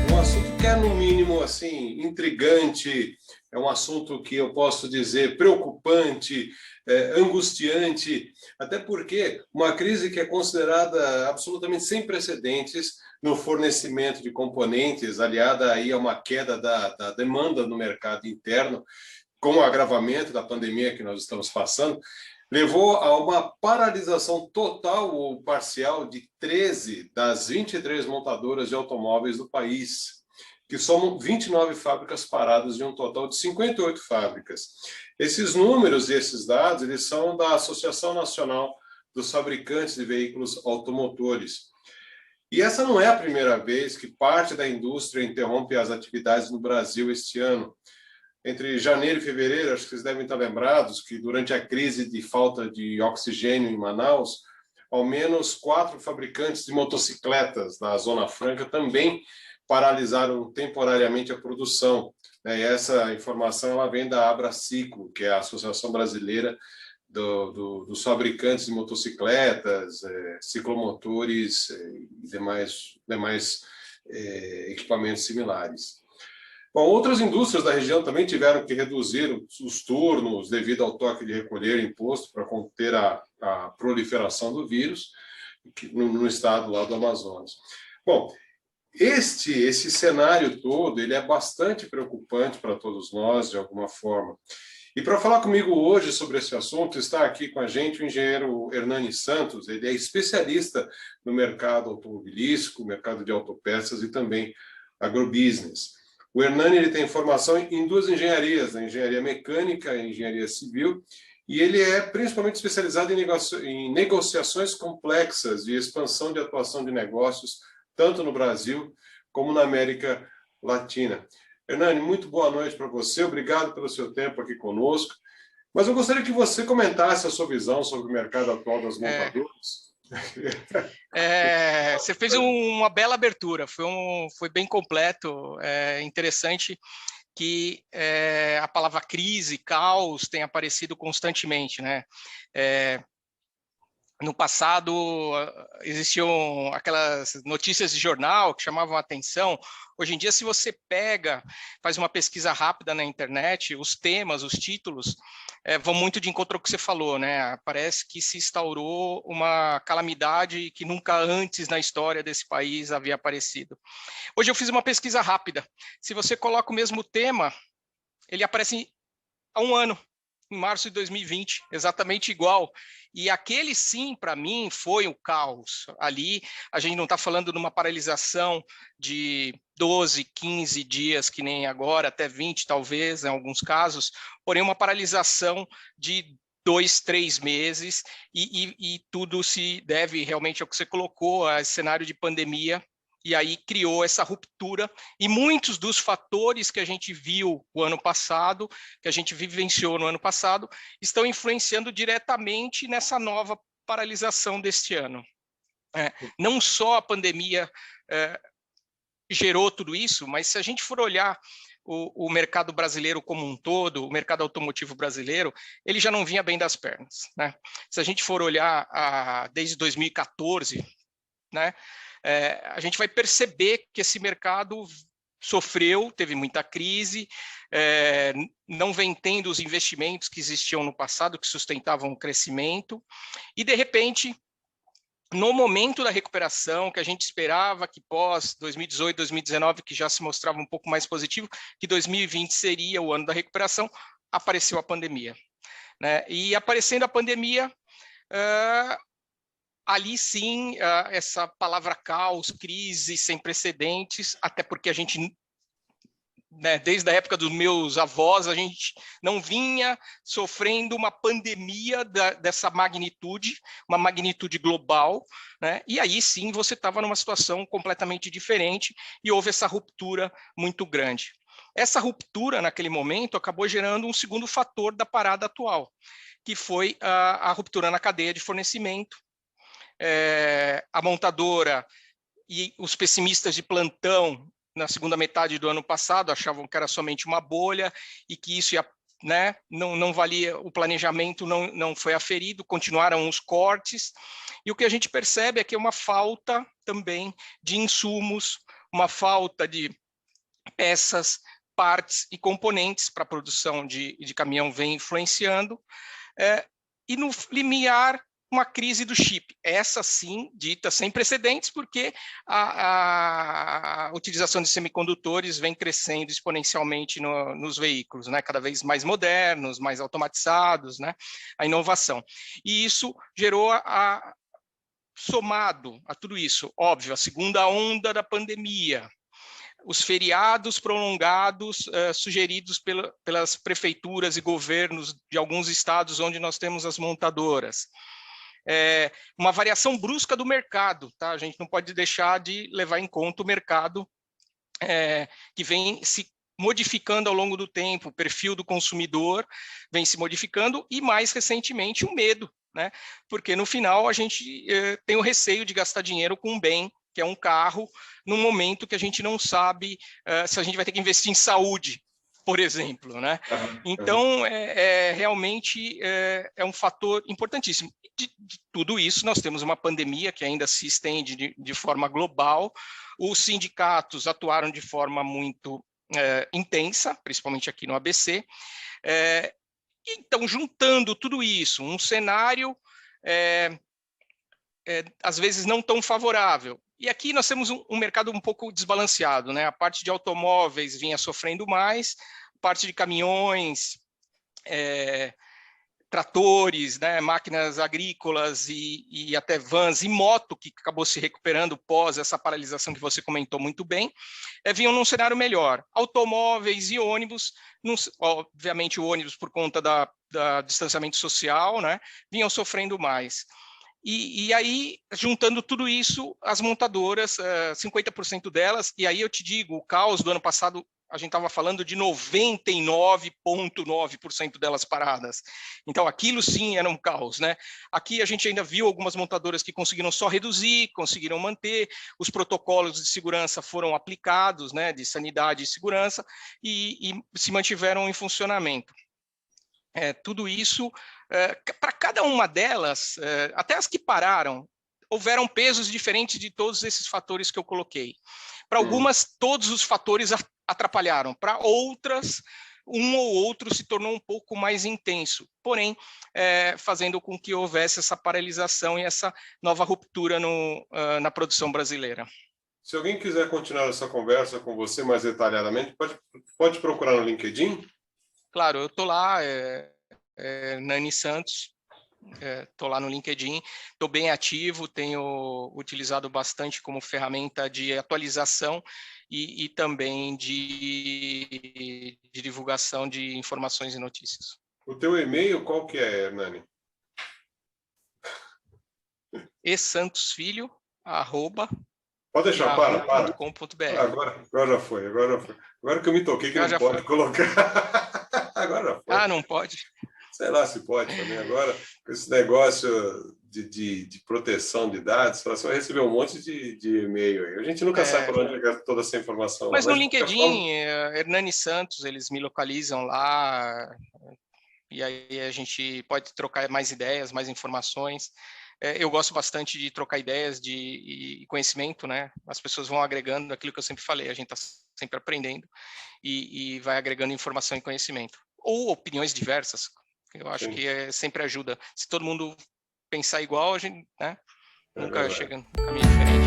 Um assunto que é, no mínimo, assim, intrigante, é um assunto que eu posso dizer preocupante, angustiante, até porque uma crise que é considerada absolutamente sem precedentes no fornecimento de componentes, aliada aí a uma queda da demanda no mercado interno, com o agravamento da pandemia que nós estamos passando, levou a uma paralisação total ou parcial de 13 das 23 montadoras de automóveis do país, que somam 29 fábricas paradas de um total de 58 fábricas. Esses números e esses dados, eles são da Associação Nacional dos Fabricantes de Veículos Automotores. E essa não é a primeira vez que parte da indústria interrompe as atividades no Brasil este ano. Entre janeiro e fevereiro, acho que vocês devem estar lembrados que durante a crise de falta de oxigênio em Manaus, ao menos 4 fabricantes de motocicletas da Zona Franca também paralisaram temporariamente a produção. E essa informação ela vem da Abraciclo, que é a Associação Brasileira dos Fabricantes de Motocicletas, ciclomotores e demais equipamentos similares. Bom, outras indústrias da região também tiveram que reduzir os turnos devido ao toque de recolher imposto para conter a proliferação do vírus no estado lá do Amazonas. Bom, esse cenário todo ele é bastante preocupante para todos nós, de alguma forma. E para falar comigo hoje sobre esse assunto, está aqui com a gente o engenheiro Hernani Santos. Ele é especialista no mercado automobilístico, mercado de autopeças e também agrobusiness. O Hernani ele tem formação em 2 engenharias, a engenharia mecânica e a engenharia civil, e ele é principalmente especializado em negociações complexas de expansão de atuação de negócios, tanto no Brasil como na América Latina. Hernani, muito boa noite para você, obrigado pelo seu tempo aqui conosco, mas eu gostaria que você comentasse a sua visão sobre o mercado atual das montadoras. Você fez uma bela abertura, foi bem completo, interessante que a palavra crise, caos tem aparecido constantemente, né? No passado, existiam aquelas notícias de jornal que chamavam a atenção. Hoje em dia, se você faz uma pesquisa rápida na internet, os temas, os títulos, vão muito de encontro ao que você falou, né? Parece que se instaurou uma calamidade que nunca antes na história desse país havia aparecido. Hoje eu fiz uma pesquisa rápida. Se você coloca o mesmo tema, ele aparece há um ano. Em março de 2020, exatamente igual. E aquele sim, para mim, foi o caos. Ali, a gente não está falando de uma paralisação de 12, 15 dias, que nem agora, até 20 talvez, em alguns casos, porém uma paralisação de 2, 3 meses, e tudo se deve realmente ao que você colocou, a esse cenário de pandemia, e aí criou essa ruptura, e muitos dos fatores que a gente viu o ano passado, que a gente vivenciou no ano passado, estão influenciando diretamente nessa nova paralisação deste ano. Não só a pandemia gerou tudo isso, mas se a gente for olhar o mercado brasileiro como um todo, o mercado automotivo brasileiro, ele já não vinha bem das pernas, né? Se a gente for olhar desde 2014, né, a gente vai perceber que esse mercado sofreu, teve muita crise, não vem tendo os investimentos que existiam no passado, que sustentavam o crescimento, e de repente, no momento da recuperação, que a gente esperava que pós 2018, 2019, que já se mostrava um pouco mais positivo, que 2020 seria o ano da recuperação, apareceu a pandemia, né? E aparecendo a pandemia, ali sim, essa palavra caos, crise sem precedentes, até porque a gente, né, desde a época dos meus avós, a gente não vinha sofrendo uma pandemia dessa magnitude, uma magnitude global, né? E aí sim você estava numa situação completamente diferente e houve essa ruptura muito grande. Essa ruptura, naquele momento, acabou gerando um segundo fator da parada atual, que foi a ruptura na cadeia de fornecimento. A montadora e os pessimistas de plantão na segunda metade do ano passado, achavam que era somente uma bolha e que isso ia, né, não valia, o planejamento não foi aferido, continuaram os cortes, e o que a gente percebe é que é uma falta também de insumos, uma falta de peças, partes e componentes para a produção de caminhão vem influenciando, e no limiar, uma crise do chip, essa sim, dita sem precedentes, porque a utilização de semicondutores vem crescendo exponencialmente nos veículos, né? Cada vez mais modernos, mais automatizados, né? A inovação. E isso gerou, somado a tudo isso, óbvio, a segunda onda da pandemia, os feriados prolongados sugeridos pelas prefeituras e governos de alguns estados onde nós temos as montadoras. Uma variação brusca do mercado, tá? A gente não pode deixar de levar em conta o mercado que vem se modificando ao longo do tempo, o perfil do consumidor vem se modificando e, mais recentemente, o medo, né? Porque no final a gente tem o receio de gastar dinheiro com um bem, que é um carro, num momento que a gente não sabe se a gente vai ter que investir em saúde, por exemplo, né? Então, realmente é um fator importantíssimo. De tudo isso, nós temos uma pandemia que ainda se estende de forma global. Os sindicatos atuaram de forma muito intensa, principalmente aqui no ABC. Então, juntando tudo isso, um cenário, às vezes, não tão favorável. E aqui nós temos um mercado um pouco desbalanceado, né? A parte de automóveis vinha sofrendo mais, a parte de caminhões, tratores, né, máquinas agrícolas e até vans e moto, que acabou se recuperando pós essa paralisação que você comentou muito bem, vinham num cenário melhor. Automóveis e ônibus, obviamente o ônibus por conta da distanciamento social, né, vinham sofrendo mais. E aí, juntando tudo isso, as montadoras, 50% delas, e aí eu te digo, o caos do ano passado, a gente estava falando de 99,9% delas paradas. Então, aquilo sim era um caos, né? Aqui a gente ainda viu algumas montadoras que conseguiram só reduzir, conseguiram manter, os protocolos de segurança foram aplicados, né, de sanidade e segurança, e se mantiveram em funcionamento. Tudo isso, para cada uma delas, até as que pararam, houveram pesos diferentes de todos esses fatores que eu coloquei. Para algumas, todos os fatores atrapalharam. Para outras, um ou outro se tornou um pouco mais intenso, porém, fazendo com que houvesse essa paralisação e essa nova ruptura na produção brasileira. Se alguém quiser continuar essa conversa com você mais detalhadamente, pode procurar no LinkedIn? Claro, eu estou lá, Nani Santos, estou lá no LinkedIn, estou bem ativo, tenho utilizado bastante como ferramenta de atualização e também de divulgação de informações e notícias. O teu e-mail qual que é, Nani? esantosfilho, Pode deixar, para. Agora já foi. Agora que eu me toquei que não pode colocar. Agora já foi. Ah, não pode? Sei lá se pode também. Agora, com esse negócio de proteção de dados, você vai receber um monte de e-mail aí. A gente nunca sabe para onde ligar toda essa informação. Mas no LinkedIn, Hernani Santos, eles me localizam lá, e aí a gente pode trocar mais ideias, mais informações. Eu gosto bastante de trocar ideias e conhecimento, né? As pessoas vão agregando aquilo que eu sempre falei, a gente está sempre aprendendo e vai agregando informação e conhecimento. Ou opiniões diversas, eu acho que sempre ajuda. Se todo mundo pensar igual, a gente, né, nunca chega num caminho diferente.